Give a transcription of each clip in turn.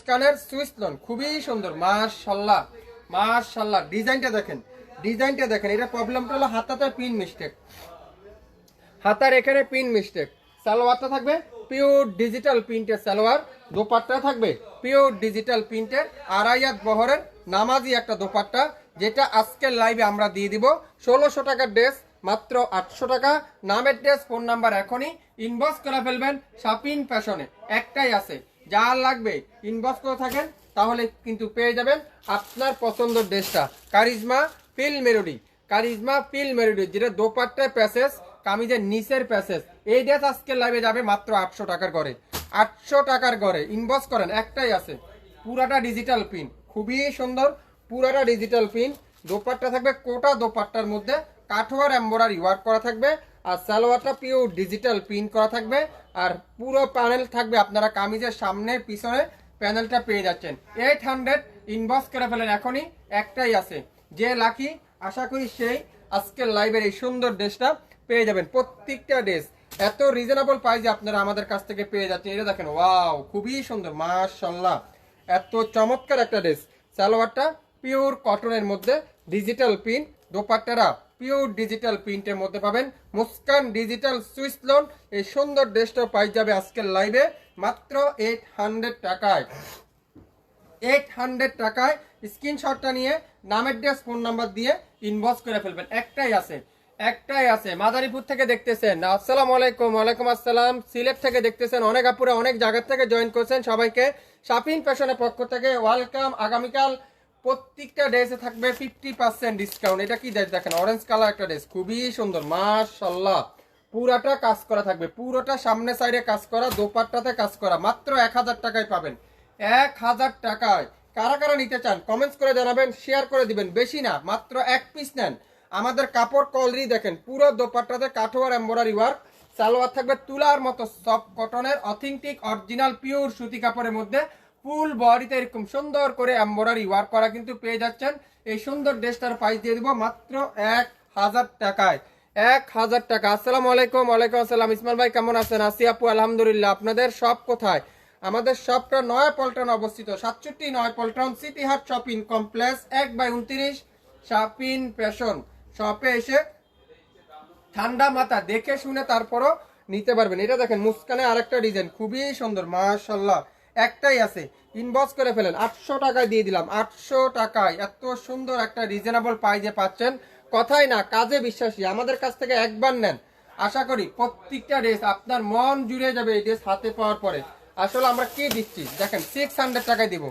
মুস্কানের Swiss loan, খুবই সুন্দর মাশাআল্লাহ মাশাআল্লাহ। ডিজাইনটা দেখেন, ডিজাইনটা দেখেন। এটা প্রবলেমটা হলো হাতাতে পিন মিস্টেক, হাতার এখানে পিন মিস্টেক। সালোয়ারটা থাকবে পিওর ডিজিটাল প্রিন্টের সালোয়ার, দোপাট্টা থাকবে পিওর ডিজিটাল প্রিন্টের আড়াইয়াত বহরের নামাজি একটা দোপাট্টা, যেটা আজকের লাইভে আমরা দিয়ে দিব 1600 টাকার ড্রেস মাত্র 800 টাকা। নামের ড্রেস, ফোন নাম্বার এখনই ইনবক্স করে ফেলবেন শাপিন ফ্যাশনে, একটাই আছে। যার লাগবে ইনবক্স করে থাকেন তাহলে কিন্তু পেয়ে যাবেন আপনার পছন্দের ড্রেসটা। Charisma feel melody, charisma feel melody, যেটা দোপাট্টার প্যাসেজ, কামিজের নিচের প্যাসেজ। এই ড্রেস আজকের লাইভে যাবে মাত্র 800 টাকার ঘরে, 800 টাকার ঘরে। ইনবক্স করেন, একটাই আছে। পুরাটা ডিজিটাল প্রিন্ট, খুবই সুন্দর, পুরাটা ডিজিটাল প্রিন্ট। দোপাট্টা থাকবে কোটা দোপাট্টার মধ্যে কাঠোয়ার এমব্রয়ডারি ওয়ার্ক করা থাকবে, আর সালোয়ারটা পিওর ডিজিটাল প্রিন্ট করা থাকবে। আর পুরো প্যানেল থাকবে, আপনারা কামিজের সামনে পিছনে প্যানেলটা পেয়ে যাচ্ছেন। 800 ইনবক্স করে ফেলেন এখনই, একটাই আছে। যে লাকি আশা করি সেই আজকের লাইভের এই সুন্দর ড্রেসটা পেয়ে যাবেন। প্রত্যেকটা ড্রেস এত রিজনেবল প্রাইসে আপনারা আমাদের কাছ থেকে পেয়ে যাচ্ছেন। এটা দেখেন, ওয়াও, খুবই সুন্দর মাশাআল্লাহ, এত চমৎকার একটা ড্রেস। সালোয়ারটা পিওর কটনের মধ্যে ডিজিটাল প্রিন্ট, দোপাট্টারা পিওর ডিজিটাল প্রিন্টের মধ্যে পাবেন। মুস্কান ডিজিটাল সুইস লোন, এই সুন্দর ড্রেসটা পাই যাবে আজকের লাইভে মাত্র 800 টাকায়। 800 টাকায় স্ক্রিনশটটা নিয়ে নামের ড্রেস, ফোন নাম্বার দিয়ে ইনবক্স করে ফেলবেন। একটাই আছে, একটাই আছে। মাদারীপুর থেকে দেখতেছেন, আসসালামু আলাইকুম। ওয়ালাইকুম আসসালাম। সিলেট থেকে দেখতেছেন, অনেক আপুরা অনেক জায়গা থেকে জয়েন করছেন। সবাইকে শাপিন ফ্যাশনের পক্ষ থেকে ওয়েলকাম। আগামীকাল প্রত্যেকটা ড্রেসে থাকবে 50% ডিসকাউন্ট। এটা কি ড্রেস দেখেন, অরেঞ্জ কালার একটা ড্রেস, খুবই সুন্দর মাশাআল্লাহ। পুরাটা কাজ করা থাকবে, পুরোটা সামনে সাইডে কাজ করা, দোপাট্টাতে কাজ করা। মাত্র 1000 টাকায় পাবেন, 1000 টাকায়। কারা কারা নিতে চান কমেন্টস করে জানাবেন, শেয়ার করে দিবেন। বেশি না, মাত্র এক পিস নেন। আমাদের কাপড় কোয়ালিটি দেখেন, পুরো দোপাট্টাতে কাঠোয়ার এমব্রয়ডারি ওয়ার্ক। সালোয়ার থাকবে তুলার মতো সফট কটনের অথেন্টিক অরিজিনাল পিওর সুতি কাপড়ের মধ্যে ফুল বডিতে এরকম সুন্দর করে এমব্রয়ডারি ওয়ার্ক করা কিন্তু পেয়ে যাচ্ছেন। এই সুন্দর ড্রেসটার প্রাইস দিয়ে দিব মাত্র 1000 টাকায়, 1000 টাকা। আসসালামু আলাইকুম। ওয়ালাইকুম আসসালাম। ইসমাইল ভাই কেমন আছেন? আসি আপু আলহামদুলিল্লাহ। আপনাদের সব কোথায়? আমাদের শপটা নয়াপল্টন অবস্থিত, 67 নয়াপল্টন সিটি হাট শপিং কমপ্লেক্স 1/29 শাপিন ফ্যাশন। শপে এসে ঠান্ডা মাথা দেখে শুনে তারপরও নিতে পারবেন। এটা দেখেন মুস্কানে আরেকটা ডিজাইন, খুবই সুন্দর মাশাআল্লাহ। একটাই আছে, ইনবক্স করে ফেলেন। 800 টাকায় দিয়ে দিলাম, 800 টাকায় এত সুন্দর একটা রিজনেবল প্রাইসে পাচ্ছেন। কথাই না, কাজে বিশ্বাসী। আমাদের কাছ থেকে একবার নেন, আশা করি প্রত্যেকটা ড্রেস আপনার মন জুড়ে যাবে এই ড্রেস হাতে পাওয়ার পরে। আসলে আমরা কি দিচ্ছি দেখেন, 600 টাকায় দিব,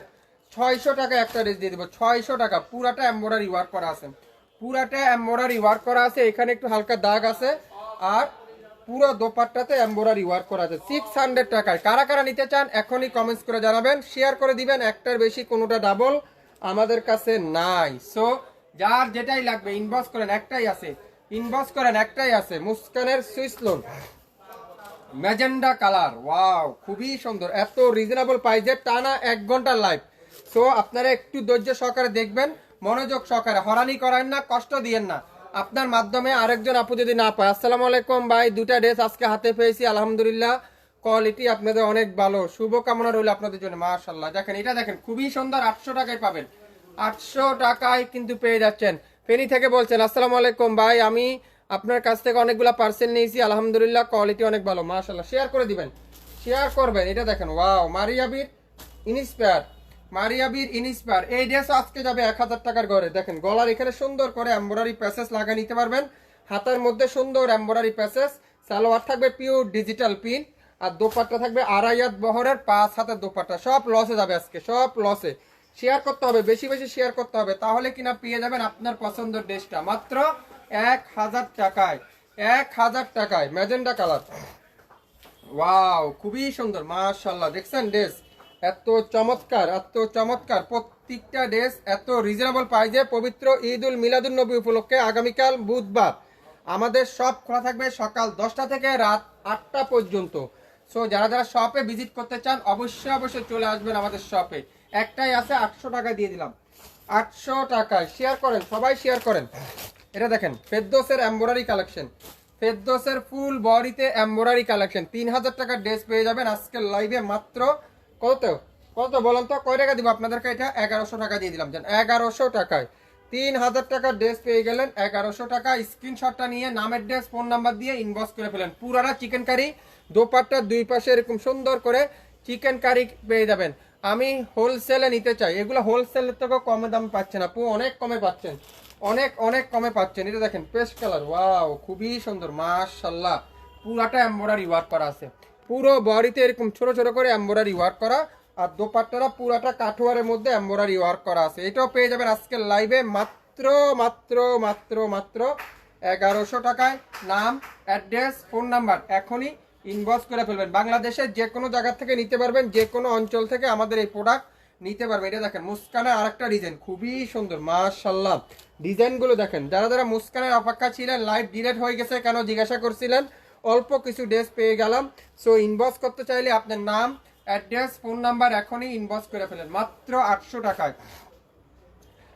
600 টাকায় একটা ড্রেস দিয়ে দিব। 600 টাকা, পুরাটা এমব্রয়ডারি ওয়ার্ক করা আছে, পুরাটা এমব্রয়ডারি ওয়ার্ক করা আছে। এখানে একটু হালকা দাগ আছে, আর পুরো দোপাট্টাতে এমব্রয়ডারি ওয়ার্ক করা আছে। 600 টাকায়। কারা কারা নিতে চান এখনই কমেন্টস করে জানাবেন, শেয়ার করে দিবেন। একটার বেশি কোনোটা ডাবল আমাদের কাছে নাই। সো যার যেটাই লাগবে ইনবক্স করেন, একটাই আছে। ইনবক্স করেন, একটাই আছে। মুস্কানের Swiss lawn magenta colour, wow, খুবই সুন্দর। এত রিজনেবল প্রাইসে টানা 1 ঘন্টার লাইভ। সো আপনারা একটু ধৈর্য সহকারে দেখবেন, মনোযোগ সহকারে। হরানি করেন না, কষ্ট দিয়েন না। আপনার মাধ্যমে আরেকজন আপু যদি না পায়। আসসালামু আলাইকুম ভাই, দুটা ড্রেস আজকে হাতে পেয়েছি আলহামদুলিল্লাহ। কোয়ালিটি আপনাদের অনেক ভালো, শুভকামনা রইল আপনাদের জন্য মাশাআল্লাহ। দেখেন এটা দেখেন, খুবই সুন্দর। 800 টাকায় পাবেন, 800 টাকায় কিন্তু পেয়ে যাচ্ছেন। ফেনী থেকে বলছেন, আসসালামু আলাইকুম ভাই, আমি আপনার কাছ থেকে অনেকগুলো পার্সেল নিয়েছি আলহামদুলিল্লাহ, কোয়ালিটি অনেক ভালো মাশাআল্লাহ। শেয়ার করে দিবেন, শেয়ার করবেন। এটা দেখেন, ওয়াও, মারিয়াবির ইনস্পায়ার, মারিয়াবির ইনস্পায়ার। এই ড্রেস আজকে যাবে 1000 টাকার ঘরে। দেখেন গলার এখানে সুন্দর করে এমব্রয়ডারি প্যাসেজ লাগিয়ে নিতে পারবেন, হাতার মধ্যে সুন্দর এমব্রয়ডারি প্যাসেজ। সালোয়ার থাকবে পিওর ডিজিটাল প্রিন্ট, আর দোপাট্টা থাকবে আড়াইয়াত বহরের 5 হাতের দোপাট্টা। সব লসে যাবে আজকে, সব লসে। শেয়ার করতে হবে, বেশি বেশি শেয়ার করতে হবে, তাহলে কিনা পেয়ে যাবেন আপনার পছন্দের ড্রেসটা মাত্র 1000 টাকায়, 1000 টাকায়। ম্যাজেন্ডা কালার, ওয়াও, খুবই সুন্দর মাশাআল্লাহ। দেখছেন ড্রেস এত চমৎকার, এত চমৎকার। প্রত্যেকটা ড্রেস এত রিজনেবল প্রাইসে। পবিত্র ঈদ উল মিলাদুন নবী উপলক্ষে আগামীকাল বুধবার আমাদের শপ খোলা থাকবে সকাল 10টা থেকে রাত 8টা পর্যন্ত। সো যারা যারা শপে ভিজিট করতে চান অবশ্যই অবশ্যই চলে আসবেন আমাদের শপে। একটাই আছে, 800 টাকা দিয়ে দিলাম, 800 টাকায়। শেয়ার করেন, সবাই শেয়ার করেন। এটা দেখেন ফেরদৌসের এমব্রয়ডারি কালেকশন, ফেরদৌসের ফুল বডিতে এমব্রয়ডারি কালেকশন। 3000 টাকার ড্রেস পেয়ে যাবেন আজকের লাইভে মাত্র কত, কত বলেন তো, কয় টাকা দিব আপনাদেরকে? এটা 1100 টাকা দিয়ে দিলাম। 1100 টাকায় 3000 টাকার ড্রেস পেয়ে গেলেন 1100 টাকা। স্ক্রিনশটটা নিয়ে নামের ড্রেস ফোন নাম্বার দিয়ে ইনবক্স করে ফেলেন। পুরাটা চিকেন কারি, দোপাট্টার দুই পাশে এরকম সুন্দর করে চিকেন কারি পেয়ে যাবেন। আমি হোলসেলে নিতে চাই, এগুলো হোলসেলের থেকেও কমে দাম পাচ্ছেন আপু, অনেক কমে পাচ্ছেন, অনেক অনেক কমে পাচ্ছেন। এটা দেখেন পেস্ট কালার, ওয়াও খুবই সুন্দর মাশাআল্লাহ। পুরাটা এমব্রয়ডারি ওয়ার্ক করা আছে, পুরো বডিতে এরকম ছোট ছোট করে এমব্রয়ডারি ওয়ার্ক করা, আর দোপাট্টারা পুরাটা কাঠোয়ারের মধ্যে এমব্রয়ডারি ওয়ার্ক করা আছে। এটাও পেয়ে যাবেন আজকের লাইভে মাত্র মাত্র মাত্র মাত্র 1100 টাকায়। নাম, অ্যাড্রেস, ফোন নাম্বার এখনই ইনবক্স করে ফেলবেন। বাংলাদেশের যে কোনো জায়গা থেকে নিতে পারবেন, যে কোনো অঞ্চল থেকে আমাদের এই প্রোডাক্ট নিতে পারবেন। এটা দেখেন মুস্কানের আরেকটা ডিজাইন, খুবই সুন্দর মাশাআল্লাহ। ডিজাইনগুলো দেখেন, যারা যারা মুস্কানের অপেক্ষা ছিলেন, লাইভ ডিলেট হয়ে গেছে কেন জিজ্ঞাসা করছিলেন, অল্প কিছু ড্রেস পেয়ে গেলাম। সো ইনবক্স করতে চাইলে আপনার নাম, অ্যাড্রেস, ফোন নাম্বার এখনই ইনবক্স করে ফেলেন মাত্র 800 টাকায়।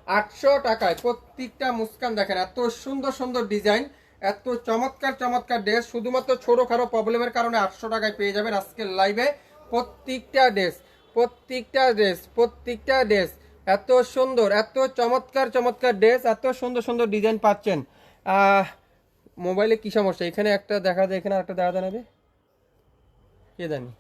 800 টাকায় প্রত্যেকটা মুস্কান দেখেন, এত সুন্দর সুন্দর ডিজাইন, এত চমৎকার চমৎকার ড্রেস, শুধুমাত্র ছোটখাটো প্রবলেমের কারণে 800 টাকায় পেয়ে যাবেন আজকের লাইভে। প্রত্যেকটা ড্রেস, প্রত্যেকটা ড্রেস, প্রত্যেকটা ড্রেস এত সুন্দর, এত চমৎকার চমৎকার ড্রেস, এত সুন্দর সুন্দর ডিজাইন পাচ্ছেন। মোবাইলে কি সমস্যা? এখানে একটা দেখা যায়, এখানে একটা দেখা যায়, কে জানি।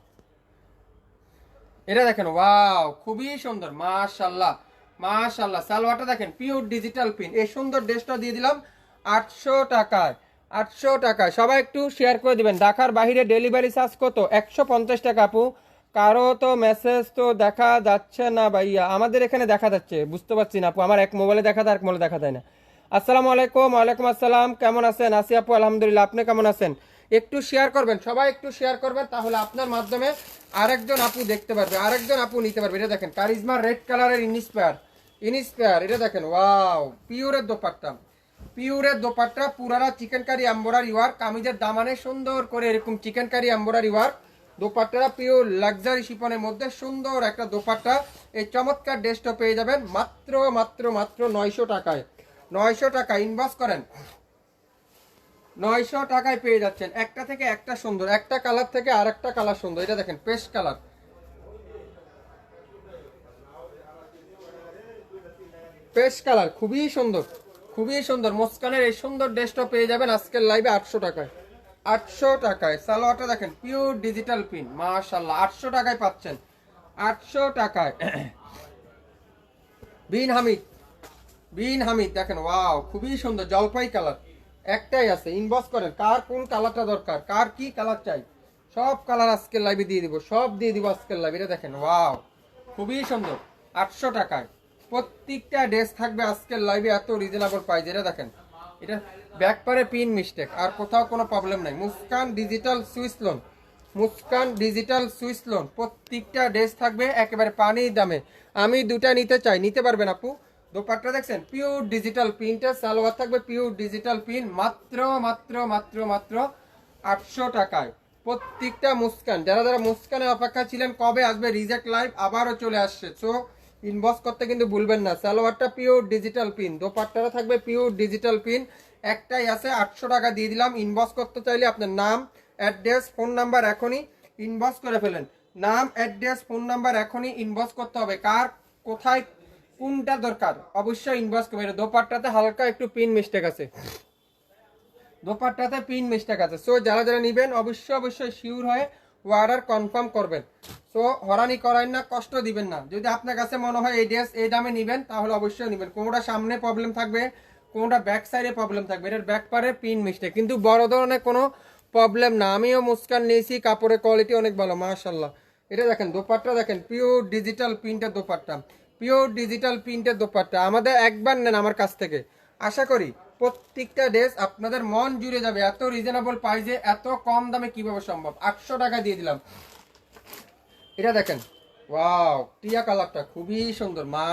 এটা দেখেন, ওয়াও খুবই সুন্দর মাশাআল্লাহ মাশাআল্লাহ। সালোয়ারটা দেখেন পিওর ডিজিটাল প্রিন্ট। এই সুন্দর ড্রেসটা দিয়ে দিলাম 800 টাকায়। 800 টাকায় সবাই একটু শেয়ার করে দিবেন। ঢাকার বাইরে ডেলিভারি চার্জ কত? 150 টাকা আপু। কারো তো মেসেজ তো দেখা যাচ্ছে না ভাইয়া, আমাদের এখানে দেখা যাচ্ছে, বুঝতে পারছি না আপু, আমার এক মোবাইলে দেখা দেয়, এক মোবাইলে দেখা দেয় না। আসসালামু আলাইকুম। ওয়ালাইকুম আসসালাম, কেমন আছেন? আসি আপু আলহামদুলিল্লাহ, আপনি কেমন আছেন? একটু শেয়ার করবেন, সবাই একটু শেয়ার করবেন, তাহলে আপনার মাধ্যমে আরেকজন আপু দেখতে পারবে, আরেকজন আপু নিতে পারবে। এটা দেখেন কারিজমা রেড কালারের ইনস্পায়ার, ইনস্পায়ার। এটা দেখেন ওয়াও, পিওরের দোপাট্টা, পিওরের দোপাট্টা, পুরারা চিকেন কারি এমব্রয়ডারি ওয়ার্ক, কামিজের দামানে সুন্দর করে এরকম চিকেন কারি এমব্রয়ডারি ওয়ার্ক। দোপাট্টারা পিওর লাক্সারি শিপনের মধ্যে সুন্দর একটা দোপাট্টা। এই চমৎকার ড্রেসটা পেয়ে যাবেন মাত্র মাত্র মাত্র 900 টাকায়। 900 টাকা ইনবক্স করেন, 900 টাকায় পেয়ে যাচ্ছেন। একটা থেকে একটা সুন্দর, একটা কালার থেকে আরেকটা কালার সুন্দর। এটা দেখেন পেস্ট কালার, পেস্ট কালার, খুবই সুন্দর, খুবই সুন্দর। মুস্কানের এই সুন্দর ড্রেসটা পেয়ে যাবেন আজকের লাইভে 800 টাকায়। 800 টাকায় সালোয়ারটা দেখেন পিওর ডিজিটাল প্রিন্ট মাশাআল্লাহ, 800 টাকায় পাচ্ছেন। 800 টাকায় বিন হামিদ, বিন হামিদ দেখেন ওয়াও খুবই সুন্দর জলপাই কালার। একটাই আছে, ইনবক্স করেন কার কোন কালারটা দরকার, কার কি কালার চাই, সব কালার আজকের লাইভে দিয়ে দিব, সব দিয়ে দিব আজকের লাইভে। এটা দেখেন ওয়াও খুবই সুন্দর। 800 টাকায় প্রত্যেকটা ড্রেস থাকবে আজকের লাইভে এত রিজনেবল প্রাইস। এটা দেখেন, এটা ব্যাক পারে পিন মিস্টেক, আর কোথাও কোনো প্রবলেম নাই। Muskan digital Swiss loan, Muskan digital Swiss loan, প্রত্যেকটা ড্রেস থাকবে একেবারে পানির দামে। আমি দুটা নিতে চাই, নিতে পারবেন আপু। দোপাট্টা দেখছেন পিওর ডিজিটাল প্রিন্টের, সালোয়ার থাকবে পিওর ডিজিটাল প্রিন্ট মাত্র মাত্র মাত্র মাত্র 800 টাকায়। প্রত্যেকটা মুস্কান, যারা যারা মুস্কানের অপেক্ষা ছিলেন কবে আসবে রিজেক্ট লাইভ, আবারও চলে আসছে। সো ইনবক্স করতে কিন্তু ভুলবেন না। সালোয়ারটা পিওর ডিজিটাল প্রিন্ট, দোপাট্টাটা থাকবে পিওর ডিজিটাল প্রিন্ট। একটাই আছে 800 টাকা দিয়ে দিলাম। ইনবক্স করতে চাইলে আপনার নাম, অ্যাড্রেস, ফোন নাম্বার এখনই ইনবক্স করে ফেলেন। নাম, অ্যাড্রেস, ফোন নাম্বার এখনই ইনবক্স করতে হবে। কার কোথায় কোনটা দরকার অবশ্যই ইনবক্স করবেন। দোপাট্টাতে হালকা একটু পিন মিস্টেক আছে, দোপাট্টাতে পিন মিস্টেক আছে। সো যারা যারা নেবেন অবশ্যই অবশ্যই শিওর হয়ে অর্ডার কনফার্ম করবেন। সো হরানি করাই না, কষ্ট দিবেন না। যদি আপনার কাছে মনে হয় এই ড্রেস এই দামে নেবেন তাহলে অবশ্যই নেবেন। কোনোটা সামনে প্রবলেম থাকবে, কোনোটা ব্যাক সাইডে প্রবলেম থাকবে, এটার ব্যাক পারে পিন মিস্টেক, কিন্তু বড় ধরনের কোনো প্রবলেম না। আমিও মুস্কান নিয়েছি, কাপড়ের কোয়ালিটি অনেক ভালো মাশাআল্লাহ। এটা দেখেন দোপাট্টা দেখেন পিওর ডিজিটাল প্রিন্টের দোপাট্টা, পিওর ডিজিটাল প্রিন্টের দোপাট্টা। আমাদের একবার নেন আমার কাছ থেকে, আশা করি প্রত্যেকটা ড্রেস আপনাদের মন জুড়ে যাবে। এত রিজনেবল প্রাইসে এত কম দামে কিভাবে সম্ভব? 800 টাকা দিয়ে দিলাম। এটা দেখেন ওয়াও টিয়া কালারটা খুবই সুন্দর মা।